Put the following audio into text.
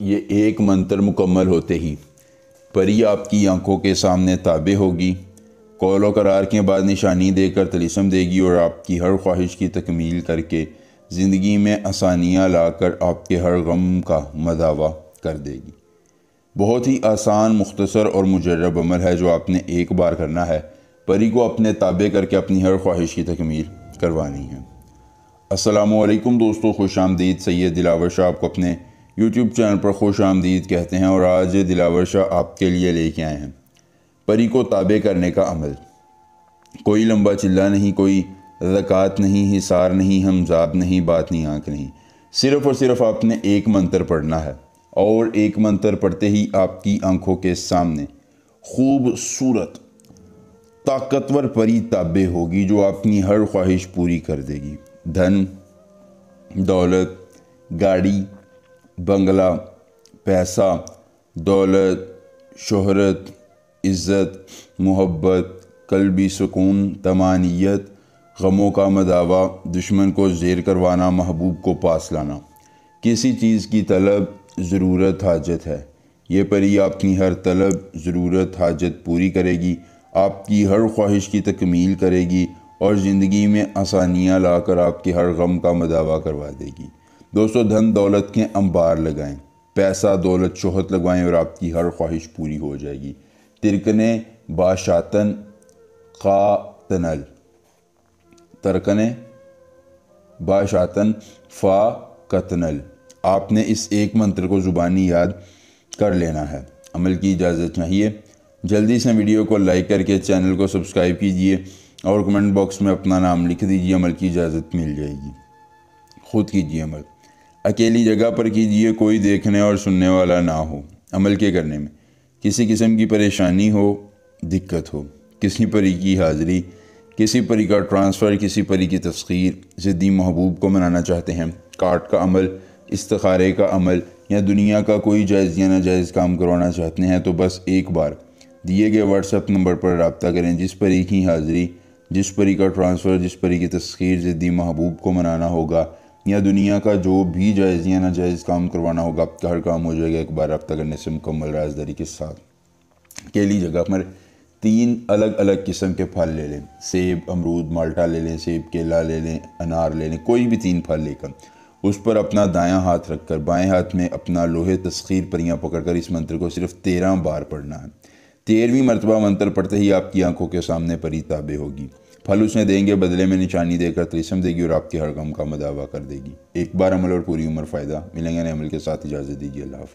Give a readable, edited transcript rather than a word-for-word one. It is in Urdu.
یہ ایک منتر مکمل ہوتے ہی پری آپ کی آنکھوں کے سامنے تابع ہوگی، قول و قرار کے بعد نشانی دے کر طلسم دے گی اور آپ کی ہر خواہش کی تکمیل کر کے زندگی میں آسانیاں لا کر آپ کے ہر غم کا مداوع کر دے گی۔ بہت ہی آسان، مختصر اور مجرب عمل ہے جو آپ نے ایک بار کرنا ہے۔ پری کو اپنے تابع کر کے اپنی ہر خواہش کی تکمیل کروانی ہے۔ السلام علیکم دوستو، خوش آمدید۔ سید دلاور شاہ آپ کو اپنے یوٹیوب چینل پر خوش آمدید کہتے ہیں، اور آج دلاور شاہ آپ کے لیے لے کے آئے ہیں پری کو تابع کرنے کا عمل۔ کوئی لمبا چلا نہیں، کوئی زکوٰۃ نہیں، حصار نہیں، ہمزاد نہیں، باطنی آنکھ نہیں، صرف اور صرف آپ نے ایک منتر پڑھنا ہے، اور ایک منتر پڑھتے ہی آپ کی آنکھوں کے سامنے خوبصورت طاقتور پری تابع ہوگی جو اپنی ہر خواہش پوری کر دے گی۔ دھن، دولت، گاڑی، بنگلہ، پیسہ، دولت، شہرت، عزت، محبت، قلبی سکون، طمانینت، غموں کا مداوع، دشمن کو زیر کروانا، محبوب کو پاس لانا، کسی چیز کی طلب، ضرورت، حاجت ہے۔ یہ پری آپ کی ہر طلب، ضرورت، حاجت پوری کرے گی، آپ کی ہر خواہش کی تکمیل کرے گی اور زندگی میں آسانیاں لا کر آپ کے ہر غم کا مداوع کروا دے گی۔ دوستو، دھن دولت کے انبار لگائیں، پیسہ، دولت، شہرت لگوائیں اور آپ کی ہر خواہش پوری ہو جائے گی۔ ترکنے باشاتن قاتنل، ترکنے باشاتن فا قتنل، آپ نے اس ایک منتر کو زبانی یاد کر لینا ہے۔ عمل کی اجازت چاہیے، جلدی سے ویڈیو کو لائک کر کے چینل کو سبسکرائب کیجئے اور کمنٹ باکس میں اپنا نام لکھ دیجئے، عمل کی اجازت مل جائے گی۔ خود کیجئے عمل، اکیلی جگہ پر کیجئے، کوئی دیکھنے اور سننے والا نہ ہو۔ عمل کے کرنے میں کسی قسم کی پریشانی ہو، دقت ہو، کسی پری کی حاضری، کسی پری کا ٹرانسفر، کسی پری کی تسخیر، ضدی محبوب کو منانا چاہتے ہیں، کارڈ کا عمل، استخارے کا عمل، یا دنیا کا کوئی جائز یا ناجائز کام کروانا چاہتے ہیں، تو بس ایک بار دیے گئے واٹس ایپ نمبر پر رابطہ کریں۔ جس پری کی حاضری، جس پری کا ٹرانسفر، جس پری کی تسخیر، ضدی محبوب کو منانا ہوگا، یا دنیا کا جو بھی جائز یا ناجائز کام کروانا ہوگا، آپ کا ہر کام ہو جائے گا ایک بار رابطہ کرنے سے مکمل رازداری کے ساتھ۔ اکیلی جگہ پر 3 الگ الگ قسم کے پھل لے لیں، سیب، امرود، مالٹا لے لیں، سیب کیلا لے لیں، انار لے لیں، کوئی بھی 3 پھل لے کر اس پر اپنا دایاں ہاتھ رکھ کر بائیں ہاتھ میں اپنا لوہے تسخیر پریاں پکڑ کر اس منتر کو صرف 13 بار پڑھنا ہے۔ 13ویں مرتبہ منتر پڑھتے ہی آپ کی آنکھوں کے سامنے پری تابع ہوگی، پھل اسے دیں گے، بدلے میں نشانی دے کر طلسم دے گی اور آپ کے ہر غم کا مداوع کر دے گی۔ ایک بار عمل اور پوری عمر فائدہ۔ ملیں گے نئے عمل کے ساتھ، اجازت دیجیے، اللہ حافظ۔